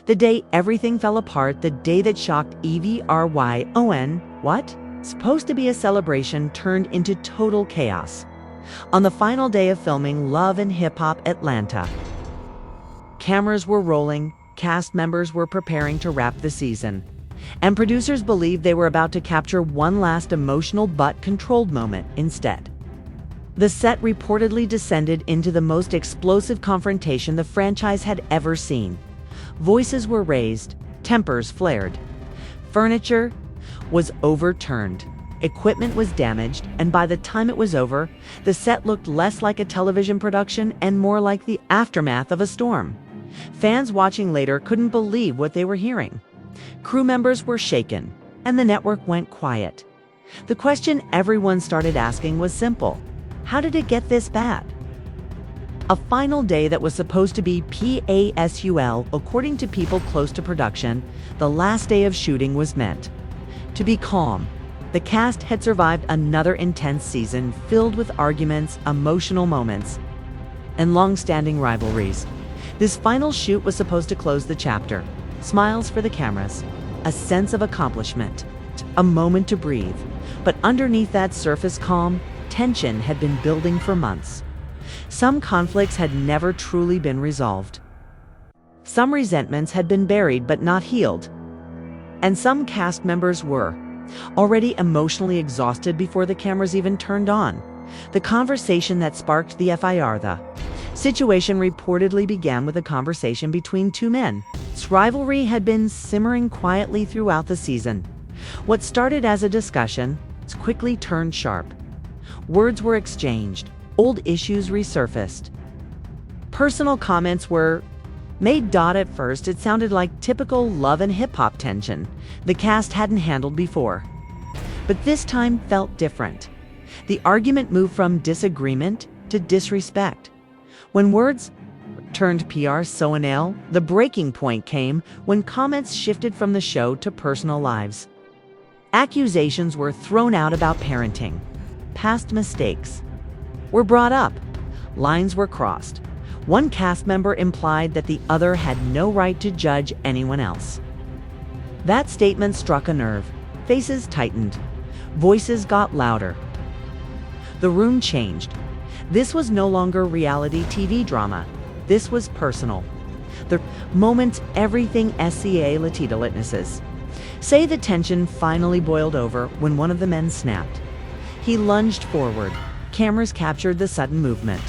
The day everything fell apart, the day that shocked EVRYON, what? Supposed to be a celebration turned into total chaos. On the final day of filming Love and Hip Hop Atlanta, cameras were rolling, cast members were preparing to wrap the season, and producers believed they were about to capture one last emotional but controlled moment instead. The set reportedly descended into the most explosive confrontation the franchise had ever seen. Voices were raised, tempers flared. Furniture was overturned. Equipment was damaged, and by the time it was over, the set looked less like a television production and more like the aftermath of a storm. Fans watching later couldn't believe what they were hearing. Crew members were shaken, and the network went quiet. The question everyone started asking was simple: how did it get this bad? A final day that was supposed to be PASUL, according to people close to production, the last day of shooting was meant to be calm. The cast had survived another intense season filled with arguments, emotional moments, and long-standing rivalries. This final shoot was supposed to close the chapter. Smiles for the cameras, a sense of accomplishment, a moment to breathe. But underneath that surface calm, tension had been building for months. Some conflicts had never truly been resolved. Some resentments had been buried but not healed. And some cast members were already emotionally exhausted before the cameras even turned on. The conversation that sparked the the situation reportedly began with a conversation between two men. This rivalry had been simmering quietly throughout the season. What started as a discussion quickly turned sharp. Words were exchanged, old issues resurfaced. Personal comments were made. At first, it sounded like typical love and hip-hop tension the cast hadn't handled before. But this time felt different. The argument moved from disagreement to disrespect. When words turned personnel, the breaking point came when comments shifted from the show to personal lives. Accusations were thrown out about parenting. Past mistakes were brought up. Lines were crossed. One cast member implied that the other had no right to judge anyone else. That statement struck a nerve. Faces tightened. Voices got louder. The room changed. This was no longer reality TV drama. This was personal. The moment everything SCA Latita witnesses. Say the tension finally boiled over when one of the men snapped. He lunged forward. Cameras captured the sudden movement.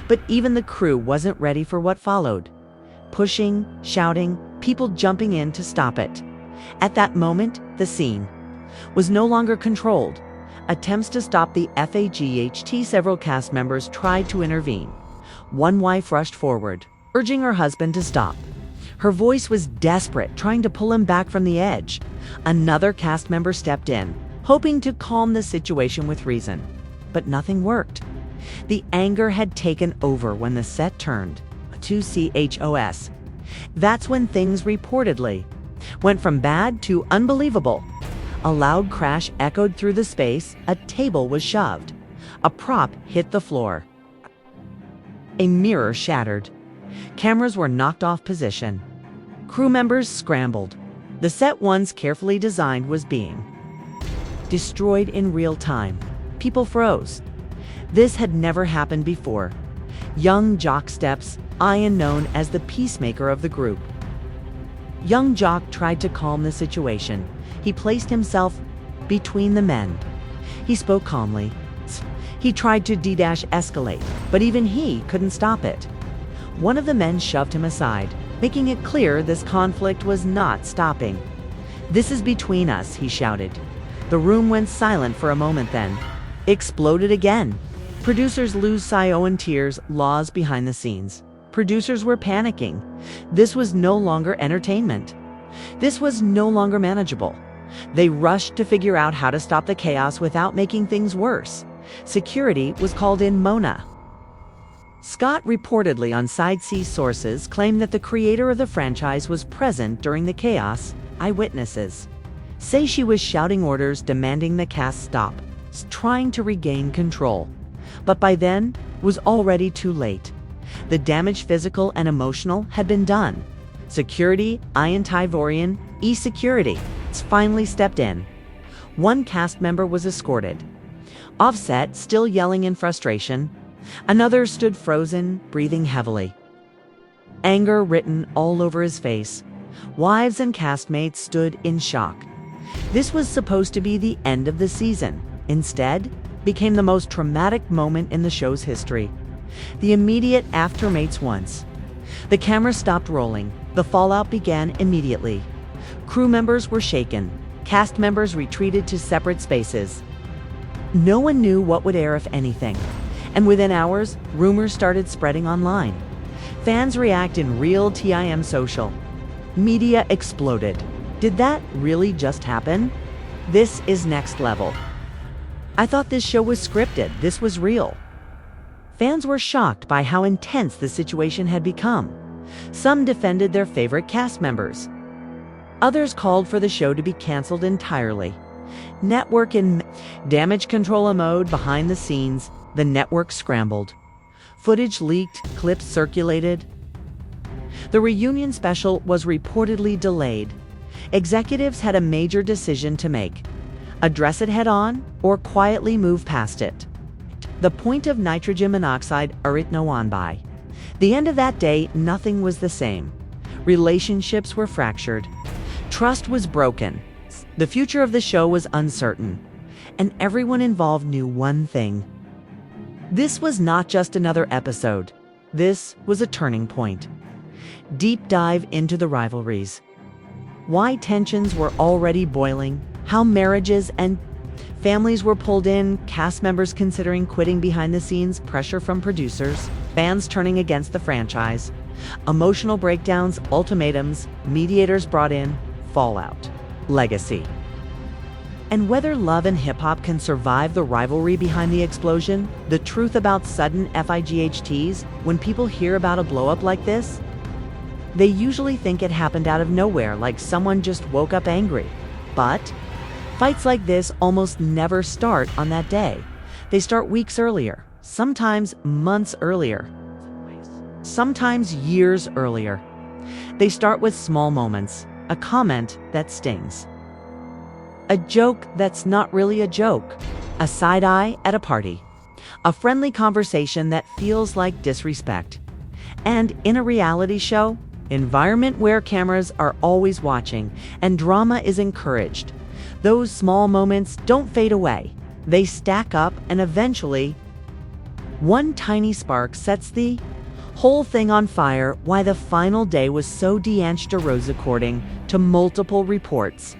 But even the crew wasn't ready for what followed. Pushing, shouting, people jumping in to stop it. At that moment, the scene was no longer controlled. Attempts to stop the FAGHT, several cast members tried to intervene. One wife rushed forward, urging her husband to stop. Her voice was desperate, trying to pull him back from the edge. Another cast member stepped in, hoping to calm the situation with reason. But nothing worked. The anger had taken over when the set turned to CHOS. That's when things reportedly went from bad to unbelievable. A loud crash echoed through the space. A table was shoved. A prop hit the floor. A mirror shattered. Cameras were knocked off position. Crew members scrambled. The set, once carefully designed, was being destroyed in real time. People froze. This had never happened before. Young Jock steps, Ian known as the peacemaker of the group. Young Jock tried to calm the situation. He placed himself between the men. He spoke calmly. He tried to de-escalate, but even he couldn't stop it. One of the men shoved him aside, making it clear this conflict was not stopping. "This is between us," he shouted. The room went silent for a moment, then exploded again. Producers lose Sion tears, laws behind the scenes. Producers were panicking. This was no longer entertainment. This was no longer manageable. They rushed to figure out how to stop the chaos without making things worse. Security was called in. Mona Scott, reportedly on Side C sources, claimed that the creator of the franchise was present during the chaos. Eyewitnesses say she was shouting orders, demanding the cast stop, trying to regain control. But by then, it was already too late. The damage, physical and emotional, had been done. Security, Ian Tivorian, E-Security, finally stepped in. One cast member was escorted. Offset, still yelling in frustration. Another stood frozen, breathing heavily. Anger written all over his face. Wives and castmates stood in shock. This was supposed to be the end of the season. Instead, became the most traumatic moment in the show's history. The immediate aftermaths once. The camera stopped rolling. The fallout began immediately. Crew members were shaken. Cast members retreated to separate spaces. No one knew what would air, if anything. And within hours, rumors started spreading online. Fans react in real time social. Media exploded. Did that really just happen? This is next level. I thought this show was scripted. This was real. Fans were shocked by how intense the situation had become. Some defended their favorite cast members. Others called for the show to be canceled entirely. Network in damage control mode behind the scenes, the network scrambled. Footage leaked, clips circulated. The reunion special was reportedly delayed. Executives had a major decision to make: address it head on or quietly move past it. The point of nitrogen monoxide ERUPTS by. The end of that day, nothing was the same. Relationships were fractured. Trust was broken. The future of the show was uncertain. And everyone involved knew one thing. This was not just another episode. This was a turning point. Deep dive into the rivalries. Why tensions were already boiling, how marriages and families were pulled in, cast members considering quitting behind the scenes, pressure from producers, fans turning against the franchise, emotional breakdowns, ultimatums, mediators brought in, fallout, legacy. And whether love and hip-hop can survive the rivalry behind the explosion, the truth about sudden FIGHTs, when people hear about a blow-up like this, they usually think it happened out of nowhere, like someone just woke up angry. But fights like this almost never start on that day. They start weeks earlier, sometimes months earlier, sometimes years earlier. They start with small moments, a comment that stings, a joke that's not really a joke, a side eye at a party, a friendly conversation that feels like disrespect. And in a reality show, environment where cameras are always watching and drama is encouraged, those small moments don't fade away. They stack up, and eventually, one tiny spark sets the whole thing on fire. Why the final day was so de-aged, according to multiple reports.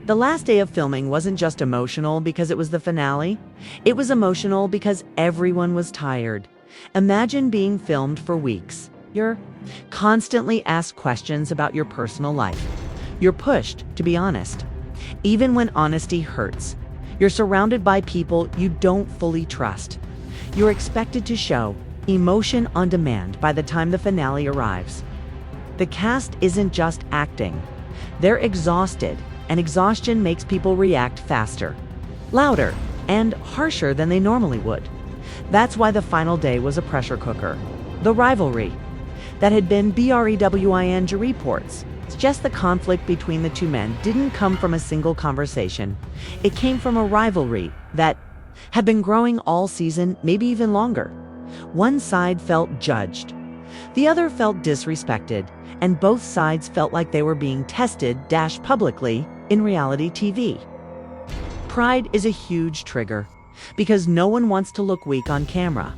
The last day of filming wasn't just emotional because it was the finale. It was emotional because everyone was tired. Imagine being filmed for weeks. You're constantly asked questions about your personal life. You're pushed to be honest, even when honesty hurts. You're surrounded by people you don't fully trust. You're expected to show emotion on demand by the time the finale arrives. The cast isn't just acting. They're exhausted, and exhaustion makes people react faster, louder, and harsher than they normally would. That's why the final day was a pressure cooker. The rivalry that had been BREWIN reports. It's just the conflict between the two men didn't come from a single conversation. It came from a rivalry that had been growing all season, maybe even longer. One side felt judged. The other felt disrespected, and both sides felt like they were being tested publicly in reality TV. Pride is a huge trigger because no one wants to look weak on camera.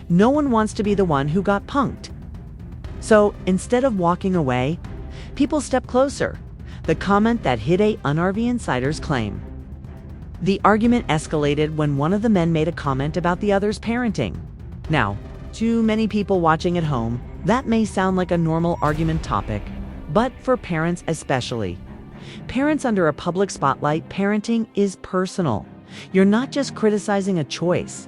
No one wants to be the one who got punked. So instead of walking away, people step closer. The comment that hit a UNRV insider's claim. The argument escalated when one of the men made a comment about the other's parenting. Now, to many people watching at home, that may sound like a normal argument topic, but for parents especially. Parents under a public spotlight, parenting is personal. You're not just criticizing a choice.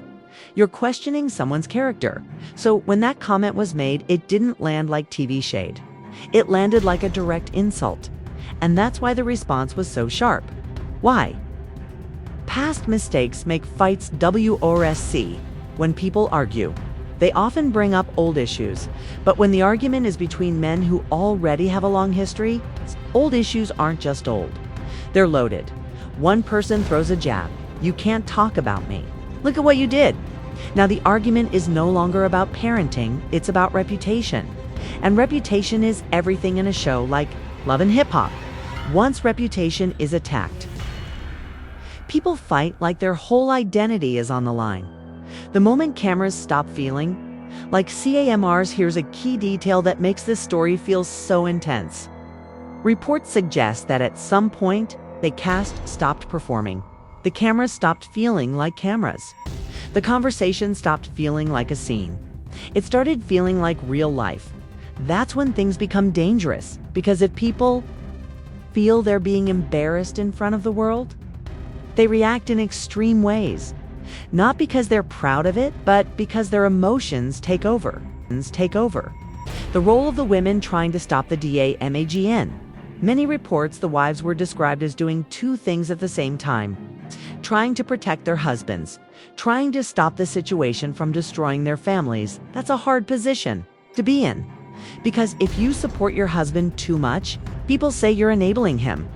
You're questioning someone's character. So when that comment was made, it didn't land like TV shade. It landed like a direct insult. And that's why the response was so sharp. Why? Past mistakes make fights WRSC when people argue. They often bring up old issues, but when the argument is between men who already have a long history, old issues aren't just old. They're loaded. One person throws a jab. You can't talk about me. Look at what you did. Now the argument is no longer about parenting, it's about reputation. And reputation is everything in a show like Love and Hip Hop. Once reputation is attacked, people fight like their whole identity is on the line. The moment cameras stop feeling like CAMRs, here's a key detail that makes this story feel so intense. Reports suggest that at some point, the cast stopped performing. The cameras stopped feeling like cameras. The conversation stopped feeling like a scene. It started feeling like real life. That's when things become dangerous, because if people feel they're being embarrassed in front of the world, they react in extreme ways. Not because they're proud of it, but because their emotions take over. The role of the women trying to stop the DAMAGN. Many reports the wives were described as doing two things at the same time. Trying to protect their husbands, trying to stop the situation from destroying their families. That's a hard position to be in. Because if you support your husband too much, people say you're enabling him.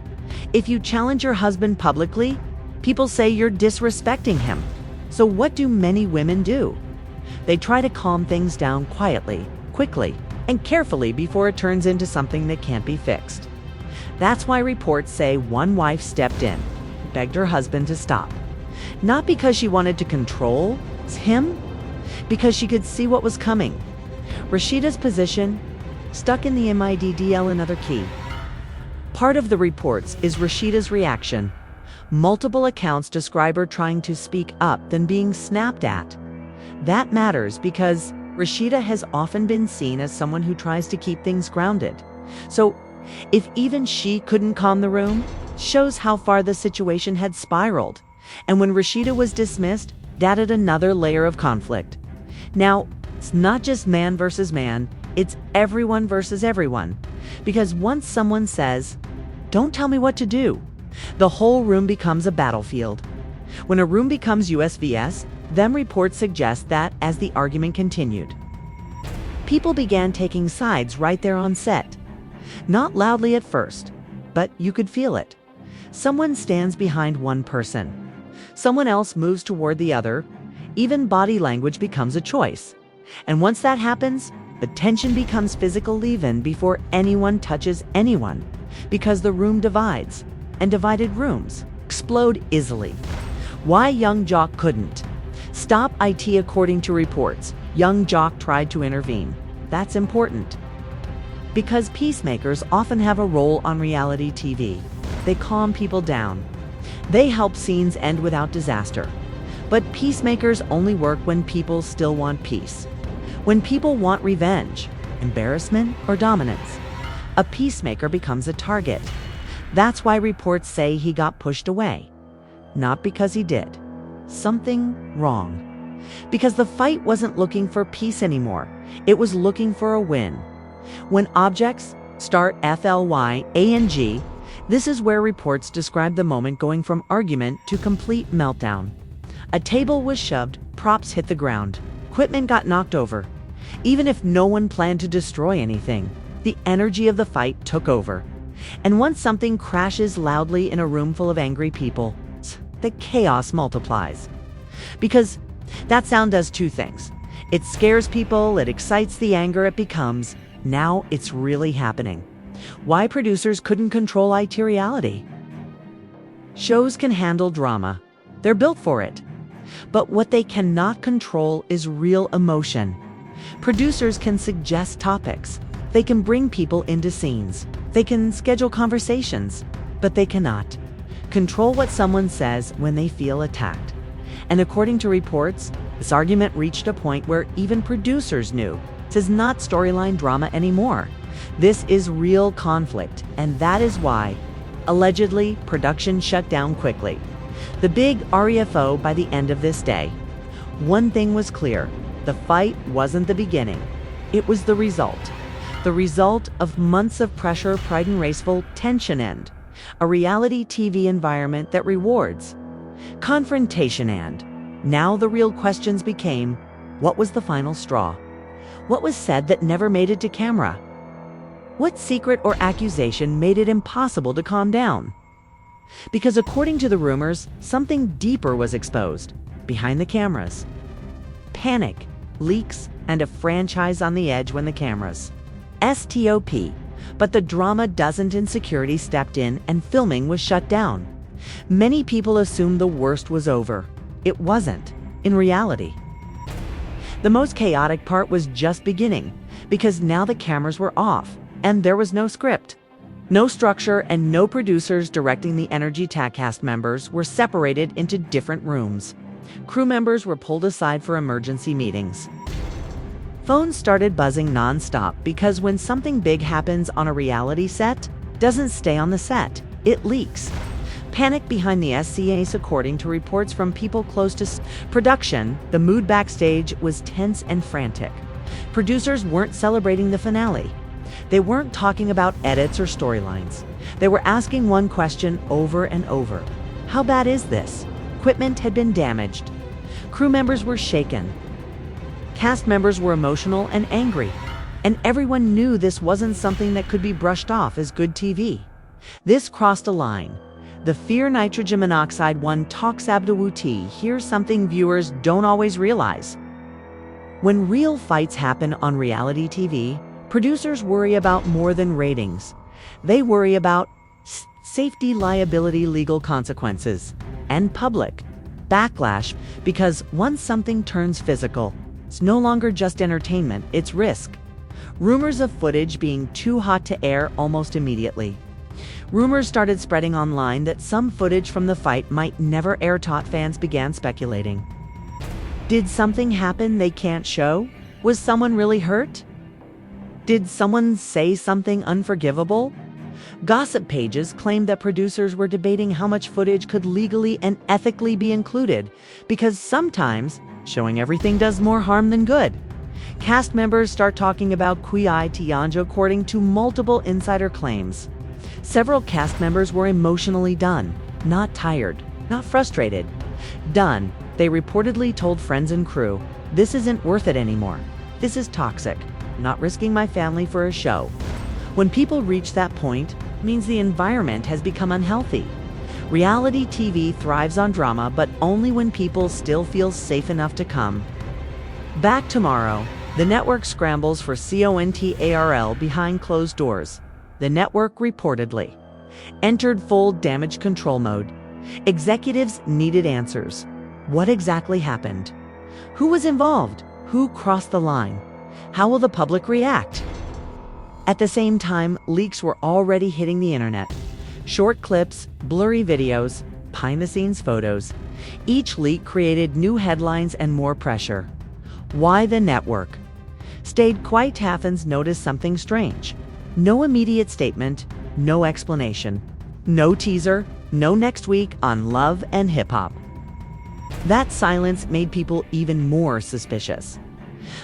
If you challenge your husband publicly, people say you're disrespecting him. So what do many women do? They try to calm things down quietly, quickly, and carefully before it turns into something that can't be fixed. That's why reports say one wife stepped in, begged her husband to stop. Not because she wanted to control him, because she could see what was coming. Rashida's position, stuck in the middle, another key. Part of the reports is Rashida's reaction. Multiple accounts describe her trying to speak up, then being snapped at. That matters because Rashida has often been seen as someone who tries to keep things grounded. So, if even she couldn't calm the room, shows how far the situation had spiraled. And when Rashida was dismissed, that added another layer of conflict. Now, it's not just man versus man, it's everyone versus everyone. Because once someone says, "Don't tell me what to do," the whole room becomes a battlefield. When a room becomes USVS, then reports suggest that as the argument continued, people began taking sides right there on set. Not loudly at first, but you could feel it. Someone stands behind one person. Someone else moves toward the other. Even body language becomes a choice. And once that happens, the tension becomes physical even before anyone touches anyone, because the room divides, and divided rooms explode easily. Why Young Jock couldn't stop it? According to reports, Young Jock tried to intervene. That's important. Because peacemakers often have a role on reality TV. They calm people down. They help scenes end without disaster. But peacemakers only work when people still want peace. When people want revenge, embarrassment, or dominance, a peacemaker becomes a target. That's why reports say he got pushed away. Not because he did something wrong. Because the fight wasn't looking for peace anymore. It was looking for a win. When objects start FLYANG, this is where reports describe the moment going from argument to complete meltdown. A table was shoved, props hit the ground, equipment got knocked over. Even if no one planned to destroy anything, the energy of the fight took over. And once something crashes loudly in a room full of angry people, the chaos multiplies. Because that sound does two things. It scares people, it excites the anger, it becomes, now it's really happening. Why producers couldn't control IT reality? Shows can handle drama. They're built for it. But what they cannot control is real emotion. Producers can suggest topics. They can bring people into scenes. They can schedule conversations. But they cannot control what someone says when they feel attacked. And according to reports, this argument reached a point where even producers knew this is not storyline drama anymore. This is real conflict, and that is why, allegedly, production shut down quickly. The big REFO by the end of this day. One thing was clear, the fight wasn't the beginning. It was the result. The result of months of pressure, pride and raceful tension and a reality TV environment that rewards confrontation. And now the real questions became, What was the final straw? What was said that never made it to camera? What secret or accusation made it impossible to calm down? Because according to the rumors, something deeper was exposed, behind the cameras. Panic, leaks, and a franchise on the edge when the cameras. STOP. But the drama doesn't, and security stepped in and filming was shut down. Many people assumed the worst was over. It wasn't, in reality. The most chaotic part was just beginning, because now the cameras were off, and there was no script. No structure, and no producers directing the Energy cast members were separated into different rooms. Crew members were pulled aside for emergency meetings. Phones started buzzing non-stop because when something big happens on a reality set, doesn't stay on the set, it leaks. Panic behind the SCAs. According to reports from people close to production, the mood backstage was tense and frantic. Producers weren't celebrating the finale. They weren't talking about edits or storylines. They were asking one question over and over. How bad is this? Equipment had been damaged. Crew members were shaken. Cast members were emotional and angry. And everyone knew this wasn't something that could be brushed off as good TV. This crossed a line. The fear nitrogen monoxide one toxabdawuti. Here's something viewers don't always realize. When real fights happen on reality TV, producers worry about more than ratings. They worry about safety, liability, legal consequences, and public backlash, because once something turns physical, it's no longer just entertainment, it's risk. Rumors of footage being too hot to air almost immediately. Rumors started spreading online that some footage from the fight might never air. Fans began speculating. Did something happen they can't show? Was someone really hurt? Did someone say something unforgivable? Gossip pages claimed that producers were debating how much footage could legally and ethically be included, because sometimes showing everything does more harm than good. Cast members start talking about Kui Tianjo. According to multiple insider claims, several cast members were emotionally done, not tired, not frustrated. Done. They reportedly told friends and crew, "This isn't worth it anymore. This is toxic. I'm not risking my family for a show." When people reach that point, it means the environment has become unhealthy. Reality TV thrives on drama, but only when people still feel safe enough to come. Back tomorrow, the network scrambles for CONTARL behind closed doors. The network reportedly entered full damage control mode. Executives needed answers. What exactly happened? Who was involved? Who crossed the line? How will the public react? At the same time, leaks were already hitting the internet. Short clips, blurry videos, behind-the-scenes photos. Each leak created new headlines and more pressure. Why the network stayed quiet? Athens noticed something strange. No immediate statement, no explanation, no teaser, no next week on Love and Hip Hop. That silence made people even more suspicious.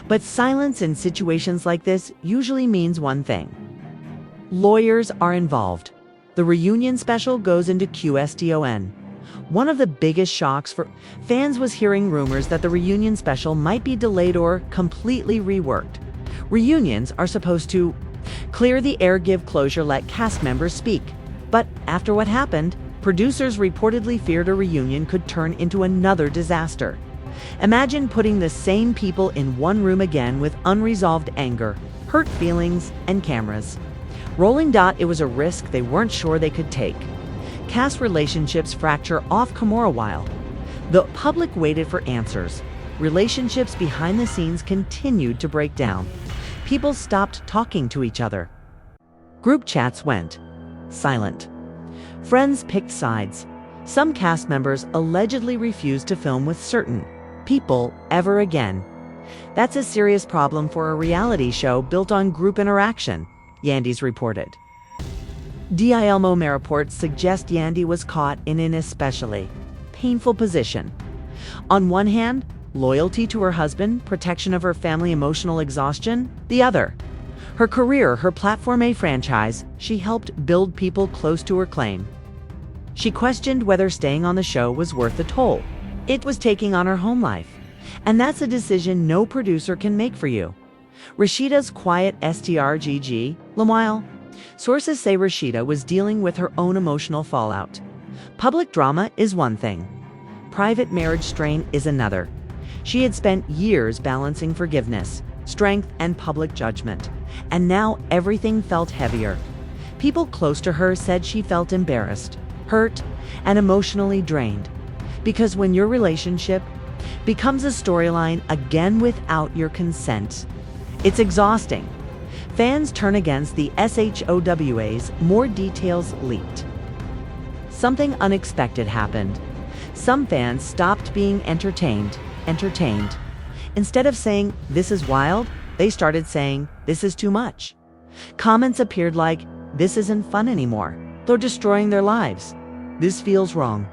But silence in situations like this usually means one thing. Lawyers are involved. The reunion special goes into QSTON. One of the biggest shocks for fans was hearing rumors that the reunion special might be delayed or completely reworked. Reunions are supposed to clear the air, give closure, let cast members speak. But after what happened, producers reportedly feared a reunion could turn into another disaster. Imagine putting the same people in one room again with unresolved anger, hurt feelings, and cameras. Rolling. It was a risk they weren't sure they could take. Cast relationships fracture off camera while the public waited for answers. Relationships behind the scenes continued to break down. People stopped talking to each other. Group chats went silent. Friends picked sides. Some cast members allegedly refused to film with certain people ever again. That's a serious problem for a reality show built on group interaction, Yandy's reported. Dilmo reports suggest Yandy was caught in an especially painful position. On one hand, loyalty to her husband, protection of her family, emotional exhaustion. The other, her career, her platform, a franchise she helped build, people close to her claim. She questioned whether staying on the show was worth the toll it was taking on her home life. And that's a decision no producer can make for you. Rashida's quiet STRGG, Meanwhile, sources say Rashida was dealing with her own emotional fallout. Public drama is one thing. Private marriage strain is another. She had spent years balancing forgiveness, strength, and public judgment, and now everything felt heavier. People close to her said she felt embarrassed, hurt, and emotionally drained. Because when your relationship becomes a storyline again without your consent, it's exhausting. Fans turn against the SHOWAs, more details leaked. Something unexpected happened. Some fans stopped being entertained. Instead of saying, "This is wild," they started saying, "This is too much." Comments appeared like, "This isn't fun anymore. They're destroying their lives. This feels wrong."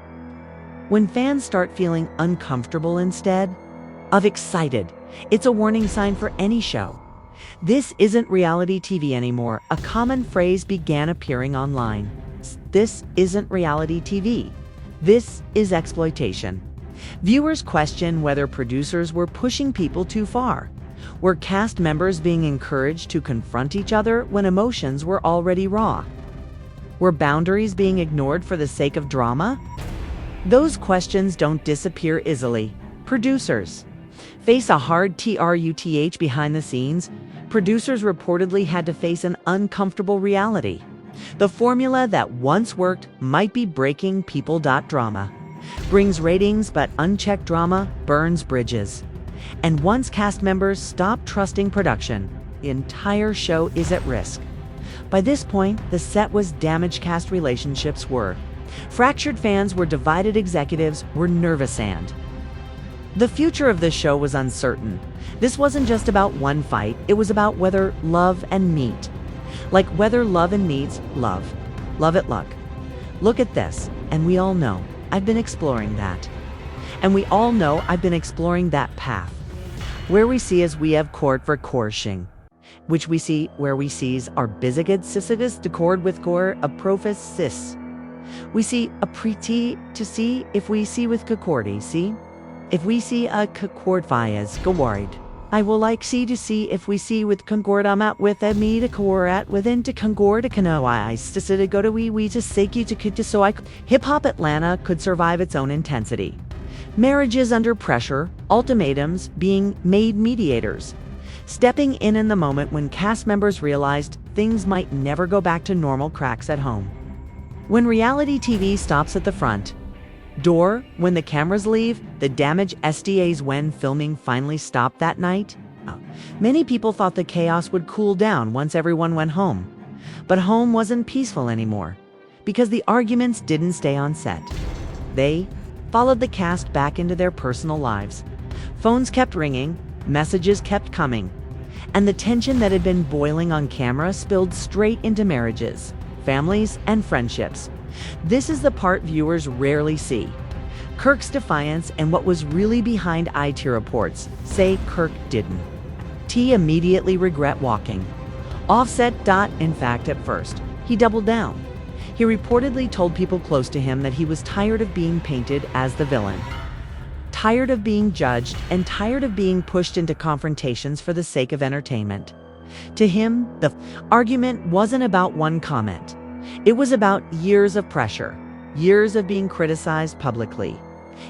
When fans start feeling uncomfortable instead of excited, it's a warning sign for any show. "This isn't reality TV anymore," a common phrase began appearing online. This isn't reality TV. This is exploitation. Viewers question whether producers were pushing people too far. Were cast members being encouraged to confront each other when emotions were already raw? Were boundaries being ignored for the sake of drama? Those questions don't disappear easily. Producers face a hard truth behind the scenes. Producers reportedly had to face an uncomfortable reality. The formula that once worked might be breaking people. Drama brings ratings, but unchecked drama burns bridges. And once cast members stop trusting production, the entire show is at risk. By this point, the set was damaged, cast relationships were fractured, fans were divided, executives were nervous, and the future of the show was uncertain. This wasn't just about one fight, it was about whether love and meet. Like whether love and meets love. Love it luck. Look at this, and we all know I've been exploring that. And we all know I've been exploring that path. Where we see as we have chord for coercing, which we see where we sees our bisigid sysigis decord with core a profis cis. We see a pretty to see if we see with cacordi, see? If we see a cacordfi as gawarid. I will like see to see if we see with concord at with a me to core at within to concord to canoe I to go to we to sake you to kid to so I hip hop Atlanta could survive its own intensity. Marriages under pressure, ultimatums being made mediators. Stepping in the moment when cast members realized things might never go back to normal, cracks at home. When reality TV stops at the front door, when the cameras leave, the damage SDAs when filming finally stopped that night. Many people thought the chaos would cool down once everyone went home. But home wasn't peaceful anymore, because the arguments didn't stay on set. They followed the cast back into their personal lives. Phones kept ringing, messages kept coming, and the tension that had been boiling on camera spilled straight into marriages, families, and friendships. This is the part viewers rarely see. Kirk's defiance and what was really behind IT reports say Kirk didn't immediately regret walking. Offset. In fact, at first, he doubled down. He reportedly told people close to him that he was tired of being painted as the villain, tired of being judged, and tired of being pushed into confrontations for the sake of entertainment. To him, the argument wasn't about one comment. It was about years of pressure, years of being criticized publicly,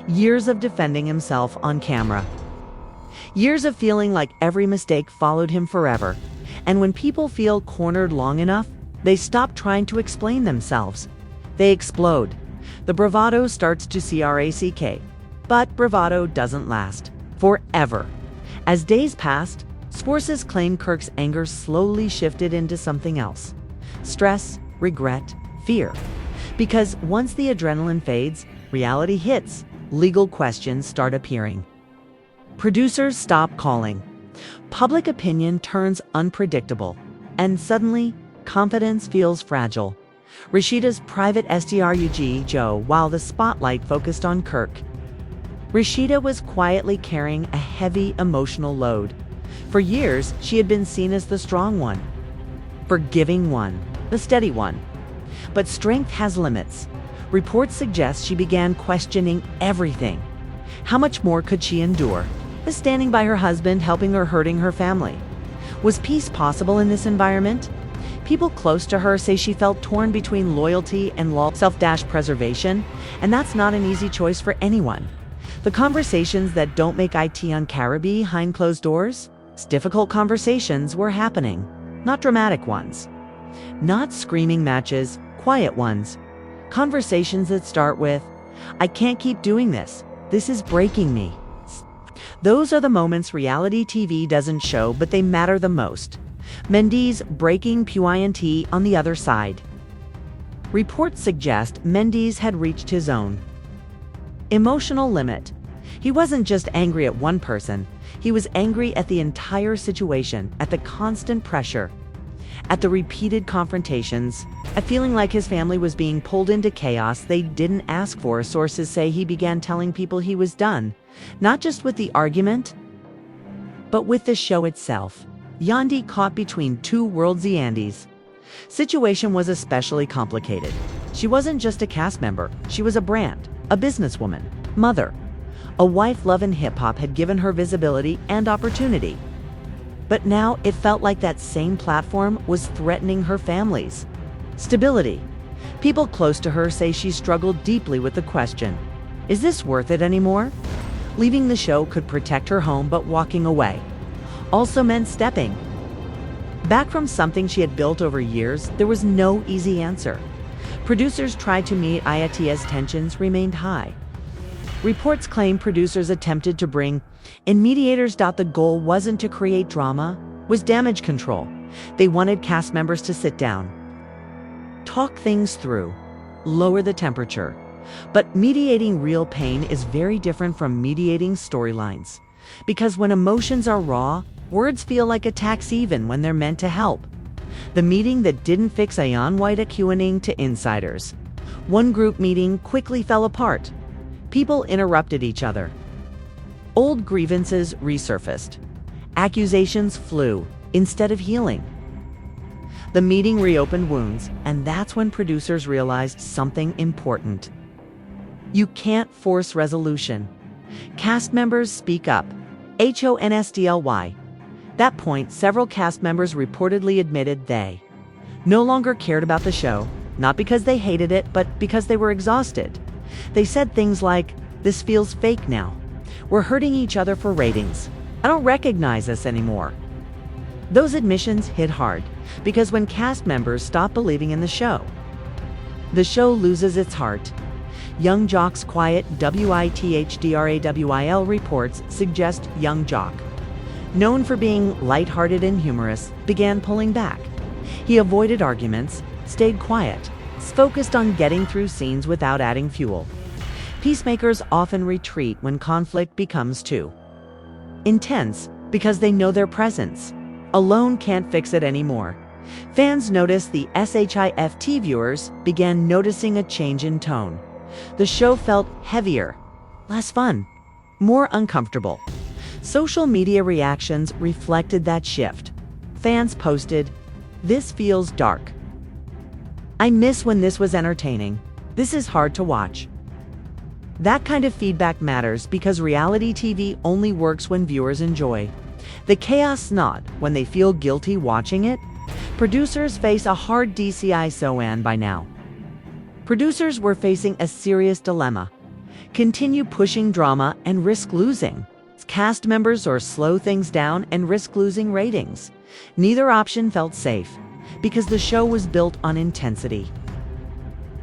years of defending himself on camera, years of feeling like every mistake followed him forever. And when people feel cornered long enough, they stop trying to explain themselves. They explode. The bravado starts to crack, but bravado doesn't last forever. As days passed, sources claim Kirk's anger slowly shifted into something else: stress, regret, fear. Because once the adrenaline fades, reality hits, legal questions start appearing. Producers stop calling. Public opinion turns unpredictable, and suddenly, confidence feels fragile. Rashida's private STRUG Joe, while the spotlight focused on Kirk. Rashida was quietly carrying a heavy emotional load. For years, she had been seen as the strong one, forgiving one, the steady one. But strength has limits. Reports suggest she began questioning everything. How much more could she endure? Was standing by her husband, helping or hurting her family? Was peace possible in this environment? People close to her say she felt torn between loyalty and self-preservation, and that's not an easy choice for anyone. The conversations that don't make it on camera behind closed doors? Difficult conversations were happening, not dramatic ones. Not screaming matches, quiet ones. Conversations that start with, "I can't keep doing this. This is breaking me." Those are the moments reality TV doesn't show, but they matter the most. Mendy's breaking point on the other side. Reports suggest Mendy's had reached his own emotional limit. He wasn't just angry at one person. He was angry at the entire situation, at the constant pressure, at the repeated confrontations, at feeling like his family was being pulled into chaos they didn't ask for. Sources say he began telling people he was done, not just with the argument, but with the show itself. Yandy caught between two worlds. The Andes situation was especially complicated. She wasn't just a cast member, she was a brand, a businesswoman, mother. A wife. Love and hip-hop had given her visibility and opportunity. But now it felt like that same platform was threatening her family's stability. People close to her say she struggled deeply with the question, is this worth it anymore? Leaving the show could protect her home, but walking away also meant stepping back from something she had built over years. There was no easy answer. Producers tried to meet it as tensions remained high. Reports claim producers attempted to bring in mediators. The goal wasn't to create drama, was damage control. They wanted cast members to sit down, talk things through, lower the temperature. But mediating real pain is very different from mediating storylines. Because when emotions are raw, words feel like attacks even when they're meant to help. The meeting that didn't fix Ayan White accusing to insiders. One group meeting quickly fell apart. People interrupted each other. Old grievances resurfaced. Accusations flew instead of healing. The meeting reopened wounds, and that's when producers realized something important. You can't force resolution. Cast members speak up. Honestly. That point, several cast members reportedly admitted they no longer cared about the show, not because they hated it, but because they were exhausted. They said things like, "This feels fake now. We're hurting each other for ratings. I don't recognize this anymore." Those admissions hit hard, because when cast members stop believing in the show loses its heart. Young Jock's quiet WITHDRAWIL reports suggest young Jock, known for being lighthearted and humorous, began pulling back. He avoided arguments, stayed quiet, focused on getting through scenes without adding fuel. Peacemakers often retreat when conflict becomes too intense because they know their presence alone can't fix it anymore. Fans noticed. The SHIFT viewers began noticing a change in tone. The show felt heavier, less fun, more uncomfortable. Social media reactions reflected that shift. Fans posted, "This feels dark. I miss when this was entertaining. This is hard to watch." That kind of feedback matters because reality TV only works when viewers enjoy the chaos, not when they feel guilty watching it. Producers face a hard decision by now. Producers were facing a serious dilemma. Continue pushing drama and risk losing cast members, or slow things down and risk losing ratings. Neither option felt safe because the show was built on intensity.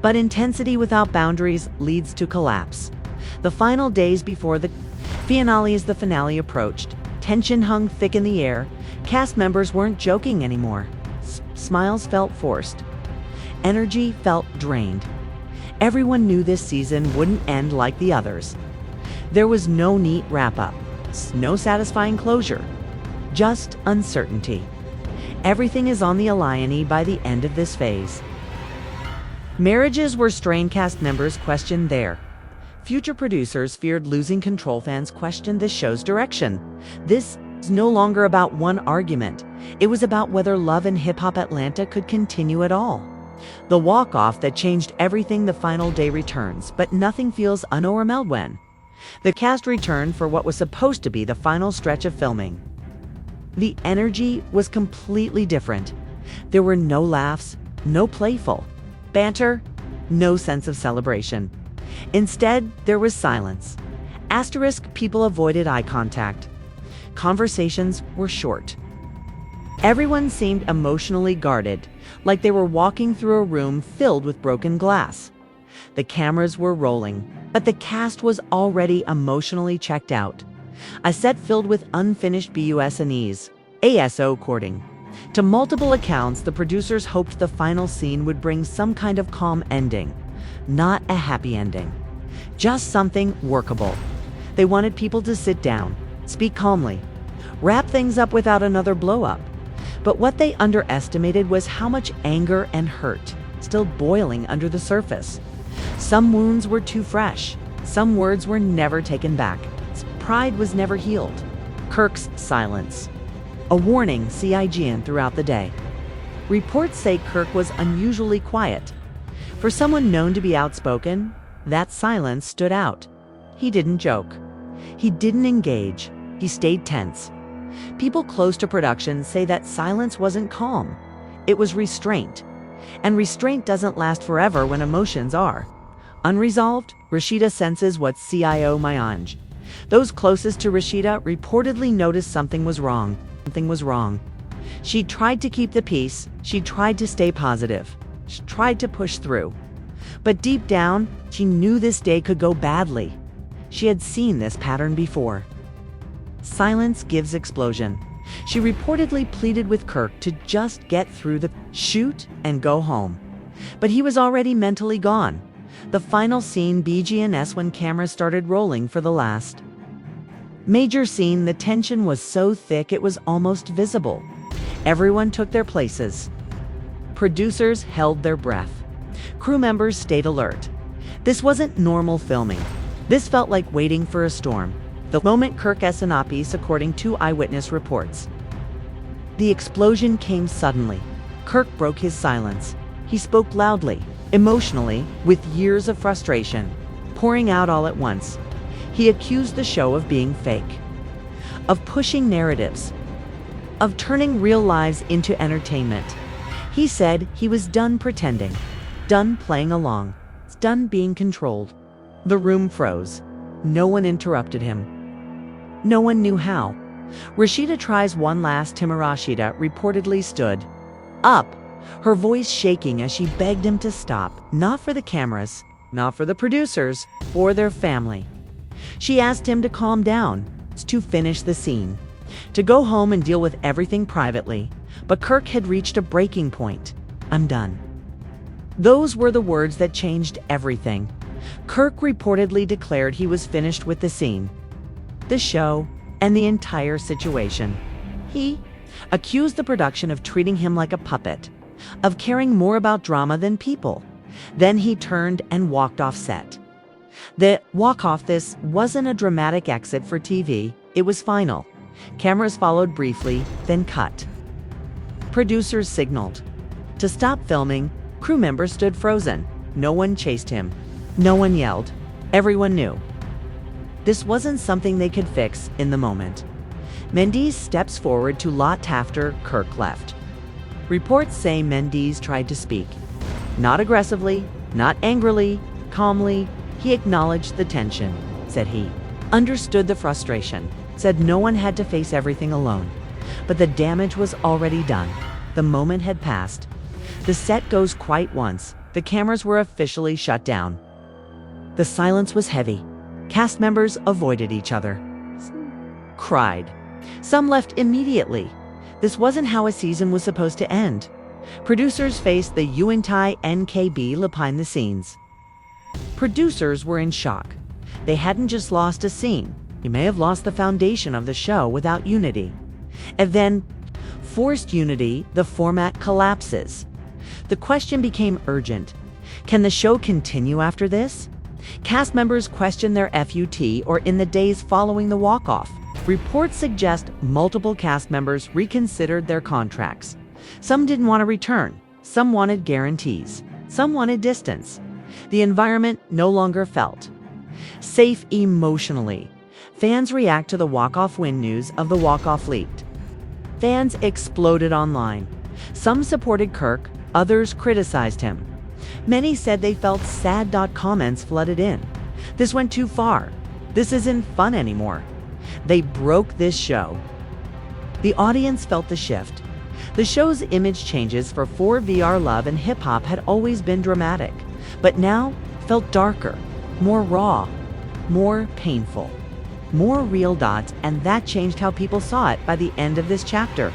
But intensity without boundaries leads to collapse. The final days before the finale approached, tension hung thick in the air. Cast members weren't joking anymore. Smiles felt forced. Energy felt drained. Everyone knew this season wouldn't end like the others. There was no neat wrap-up, no satisfying closure, just uncertainty. Everything is on the line by the end of this phase. Marriages were strained. Cast members questioned their future. Producers feared losing control. Fans questioned the show's direction. This is no longer about one argument. It was about whether Love and Hip Hop Atlanta could continue at all. The walk-off that changed everything. The final day returns, but nothing feels unoverwhelmed when The cast returned for what was supposed to be the final stretch of filming. The energy was completely different. There were no laughs, no playful banter, no sense of celebration. Instead, there was silence. Asterisk, people avoided eye contact. Conversations were short. Everyone seemed emotionally guarded, like they were walking through a room filled with broken glass. The cameras were rolling, but the cast was already emotionally checked out. A set filled with unfinished BUS&Es, ASO courting. To multiple accounts, the producers hoped the final scene would bring some kind of calm ending. Not a happy ending. Just something workable. They wanted people to sit down, speak calmly, wrap things up without another blow-up. But what they underestimated was how much anger and hurt still boiling under the surface. Some wounds were too fresh. Some words were never taken back. Pride was never healed. Kirk's silence. A warning CIGN throughout the day. Reports say Kirk was unusually quiet. For someone known to be outspoken, that silence stood out. He didn't joke. He didn't engage. He stayed tense. People close to production say that silence wasn't calm. It was restraint. And restraint doesn't last forever when emotions are. Unresolved, Rashida senses what CIO Mayanj. Those closest to Rashida reportedly noticed something was wrong. Something was wrong. She tried to keep the peace. She tried to stay positive. She tried to push through. But deep down, she knew this day could go badly. She had seen this pattern before. Silence gives explosion. She reportedly pleaded with Kirk to just get through the shoot and go home. But he was already mentally gone. The final scene BGNS when cameras started rolling for the last. Major scene, the tension was so thick it was almost visible. Everyone took their places. Producers held their breath. Crew members stayed alert. This wasn't normal filming. This felt like waiting for a storm. The moment Kirk Essenapis, according to eyewitness reports. The explosion came suddenly. Kirk broke his silence. He spoke loudly, emotionally, with years of frustration, pouring out all at once. He accused the show of being fake, of pushing narratives, of turning real lives into entertainment. He said he was done pretending, done playing along, done being controlled. The room froze. No one interrupted him. No one knew how. Rashida tries one last. Timarashida reportedly stood up, her voice shaking as she begged him to stop, not for the cameras, not for the producers, for their family. She asked him to calm down, to finish the scene, to go home and deal with everything privately. But Kirk had reached a breaking point. I'm done. Those were the words that changed everything. Kirk reportedly declared he was finished with the scene, the show, and the entire situation. He accused the production of treating him like a puppet, of caring more about drama than people. Then he turned and walked off set. The walk off this wasn't a dramatic exit for TV, it was final. Cameras followed briefly, then cut. Producers signaled to stop filming. Crew members stood frozen. No one chased him. No one yelled. Everyone knew. This wasn't something they could fix in the moment. Mendes steps forward to lot after Kirk left. Reports say Mendes tried to speak. Not aggressively, not angrily, calmly. He acknowledged the tension, said he. Understood the frustration, said no one had to face everything alone. But the damage was already done. The moment had passed. The set goes quiet once. The cameras were officially shut down. The silence was heavy. Cast members avoided each other. Cried. Some left immediately. This wasn't how a season was supposed to end. Producers faced the Uintai NKB behind the scenes. Producers were in shock. They hadn't just lost a scene. You may have lost the foundation of the show without unity. And then, forced unity, the format collapses. The question became urgent. Can the show continue after this? Cast members questioned their FUT or in the days following the walk-off. Reports suggest multiple cast members reconsidered their contracts. Some didn't want to return. Some wanted guarantees. Some wanted distance. The environment no longer felt safe emotionally. Fans react to the walk-off win news of the walk-off leaked. Fans exploded online. Some supported Kirk, others criticized him. Many said they felt sad. Comments flooded in. This went too far. This isn't fun anymore. They broke this show. The audience felt the shift. The show's image changes for 4VR love and hip-hop had always been dramatic, but now felt darker, more raw, more painful, more real. And that changed how people saw it by the end of this chapter.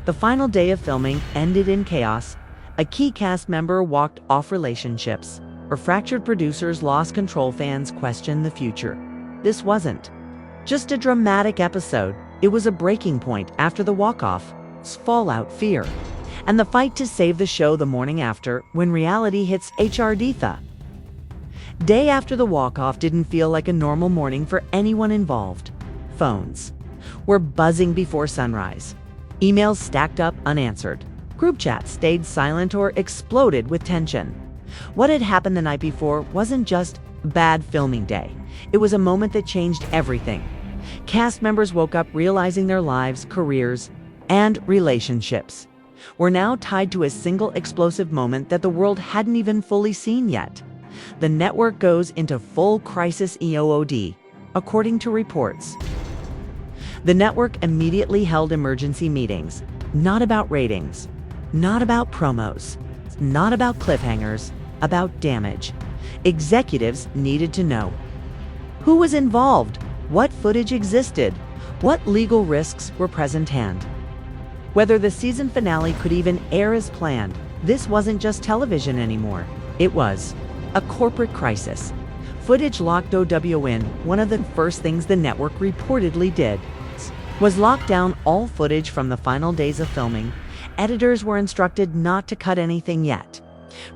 The final day of filming ended in chaos. A key cast member walked off, relationships or fractured, producers lost control, fans questioned the future. This wasn't just a dramatic episode. It was a breaking point after the walk-off, fallout, fear, and the fight to save the show the morning after, when reality hits the day after the walk-off didn't feel like a normal morning for anyone involved. Phones were buzzing before sunrise. Emails stacked up unanswered. Group chats stayed silent or exploded with tension. What had happened the night before wasn't just a bad filming day. It was a moment that changed everything. Cast members woke up realizing their lives, careers, and relationships were now tied to a single explosive moment that the world hadn't even fully seen yet. The network goes into full crisis mode, according to reports. The network immediately held emergency meetings, not about ratings, not about promos, not about cliffhangers, about damage. Executives needed to know who was involved, what footage existed, what legal risks were present, and whether the season finale could even air as planned. This wasn't just television anymore. It was a corporate crisis. Footage locked in. One of the first things the network reportedly did was lock down all footage from the final days of filming. Editors were instructed not to cut anything yet.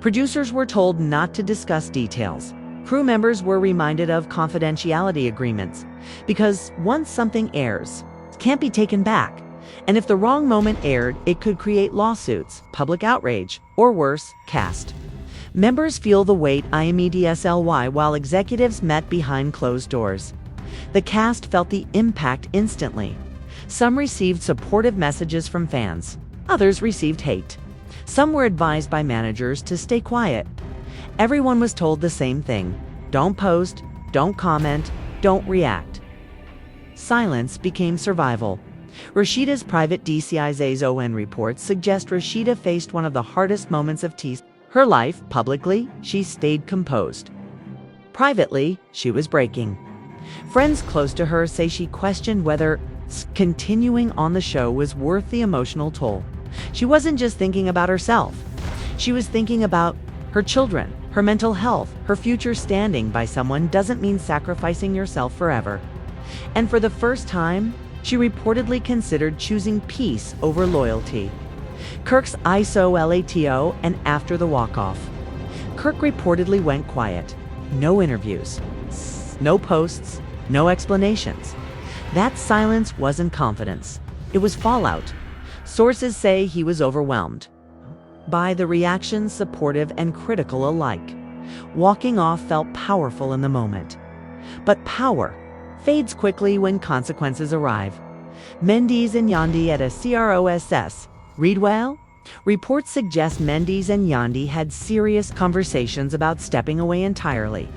Producers were told not to discuss details. Crew members were reminded of confidentiality agreements, because once something airs, it can't be taken back. And if the wrong moment aired, it could create lawsuits, public outrage, or worse, cast members feel the weight immediately while executives met behind closed doors. The cast felt the impact instantly. Some received supportive messages from fans. Others received hate. Some were advised by managers to stay quiet. Everyone was told the same thing: don't post, don't comment, don't react. Silence became survival. Rashida's private DCISA's reports suggest Rashida faced one of the hardest moments of her life. Publicly, she stayed composed. Privately, she was breaking. Friends close to her say she questioned whether continuing on the show was worth the emotional toll. She wasn't just thinking about herself. She was thinking about her children, her mental health, her future. Standing by someone doesn't mean sacrificing yourself forever. And for the first time, she reportedly considered choosing peace over loyalty. Kirk's isolato, and after the walk-off, Kirk reportedly went quiet. No interviews, no posts, no explanations. That silence wasn't confidence. It was fallout. Sources say he was overwhelmed by the reactions, supportive and critical alike. Walking off felt powerful in the moment. But power fades quickly when consequences arrive. Mendes and Yandi at a CROSS. Read well? Reports suggest Mendes and Yandi had serious conversations about stepping away entirely.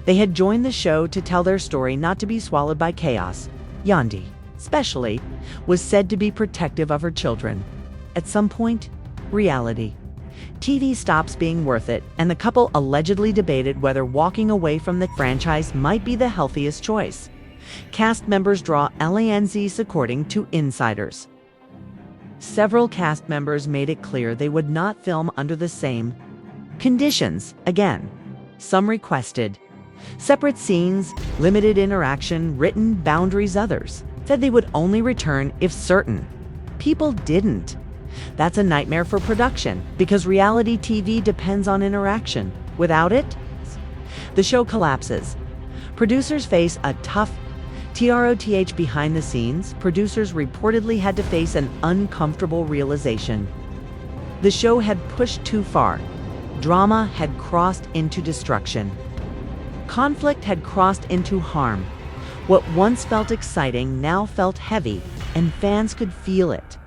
They had joined the show to tell their story, not to be swallowed by chaos. Yandi, especially, was said to be protective of her children. At some point, reality. TV stops being worth it, and the couple allegedly debated whether walking away from the franchise might be the healthiest choice. Cast members draw LANZs according to insiders. Several cast members made it clear they would not film under the same conditions again. Some requested separate scenes, limited interaction, written boundaries. Others said they would only return if certain people didn't. That's a nightmare for production, because reality TV depends on interaction. Without it, the show collapses. Producers face a tough TROTH. Behind the scenes, producers reportedly had to face an uncomfortable realization. The show had pushed too far. Drama had crossed into destruction. Conflict had crossed into harm. What once felt exciting now felt heavy, and fans could feel it.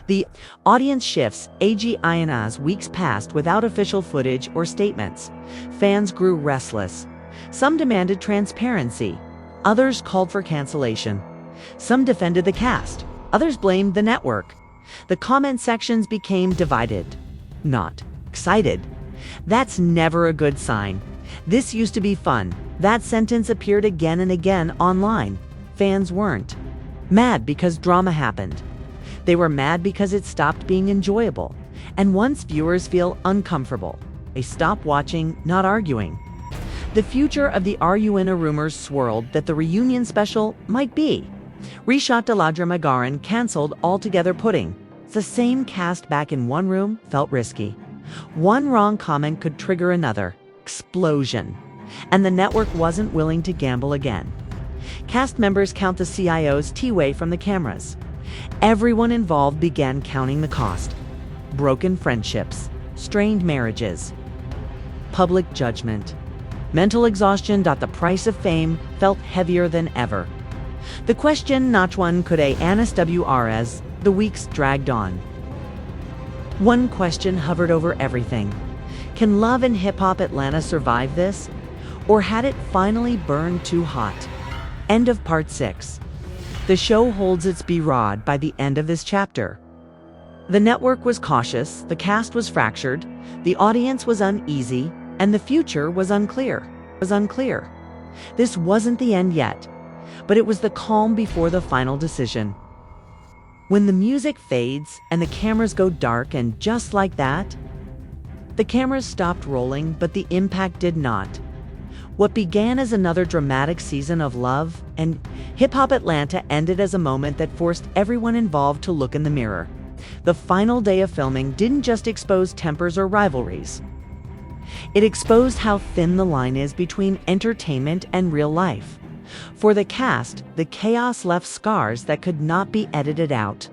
The audience shifts as weeks passed without official footage or statements. Fans grew restless. Some demanded transparency. Others called for cancellation. Some defended the cast. Others blamed the network. The comment sections became divided, not excited. That's never a good sign. This used to be fun. That sentence appeared again and again online. Fans weren't mad because drama happened. They were mad because it stopped being enjoyable. And once viewers feel uncomfortable, they stop watching, not arguing. The future of the Are You In a rumors swirled that the reunion special might be reshot Deladra Magarin canceled altogether putting the same cast back in one room felt risky. One wrong comment could trigger another explosion, and the network wasn't willing to gamble again. Cast members count the CIO's T-way from the cameras. Everyone involved began counting the cost. Broken friendships, strained marriages, public judgment, mental exhaustion. The price of fame felt heavier than ever. The question not one could answer as the weeks dragged on. One question hovered over everything. Can Love and Hip Hop Atlanta survive this? Or had it finally burned too hot? End of part 6. The show holds its B-rod by the end of this chapter. The network was cautious, the cast was fractured, the audience was uneasy, and the future was unclear. This wasn't the end yet, but it was the calm before the final decision. When the music fades and the cameras go dark, and just like that, the cameras stopped rolling, but the impact did not. What began as another dramatic season of Love and Hip Hop Atlanta ended as a moment that forced everyone involved to look in the mirror. The final day of filming didn't just expose tempers or rivalries. It exposed how thin the line is between entertainment and real life. For the cast, the chaos left scars that could not be edited out.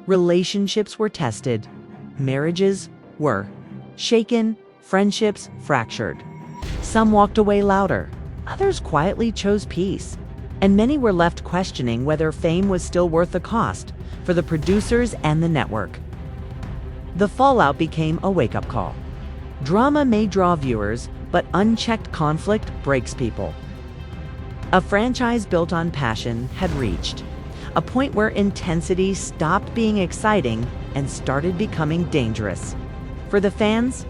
Relationships were tested. Marriages were shaken. Friendships fractured. Some walked away louder. Others quietly chose peace. And many were left questioning whether fame was still worth the cost for the producers and the network. The fallout became a wake-up call. Drama may draw viewers, but unchecked conflict breaks people. A franchise built on passion had reached a point where intensity stopped being exciting and started becoming dangerous. For the fans,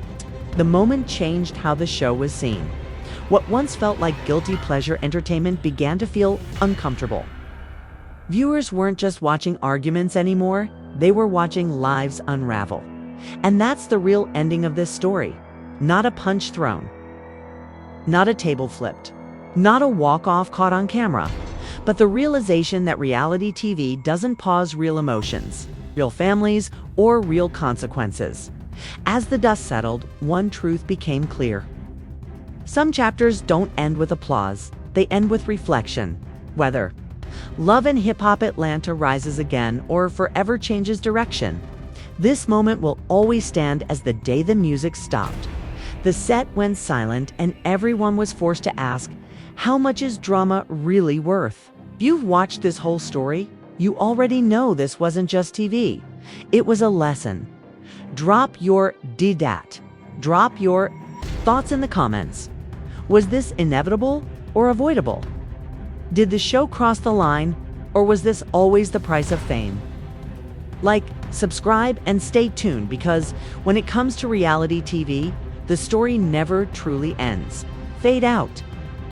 the moment changed how the show was seen. What once felt like guilty pleasure entertainment began to feel uncomfortable. Viewers weren't just watching arguments anymore, they were watching lives unravel. And that's the real ending of this story. Not a punch thrown, not a table flipped, not a walk-off caught on camera, but the realization that reality TV doesn't pause real emotions, real families, or real consequences. As the dust settled, one truth became clear. Some chapters don't end with applause, they end with reflection. Whether Love and Hip Hop Atlanta rises again or forever changes direction, this moment will always stand as the day the music stopped. The set went silent and everyone was forced to ask, how much is drama really worth? If you've watched this whole story, you already know this wasn't just TV. It was a lesson. Drop your DDAT. Drop your thoughts in the comments. Was this inevitable or avoidable? Did the show cross the line, or was this always the price of fame? Like, subscribe, and stay tuned, because when it comes to reality TV, the story never truly ends. Fade out.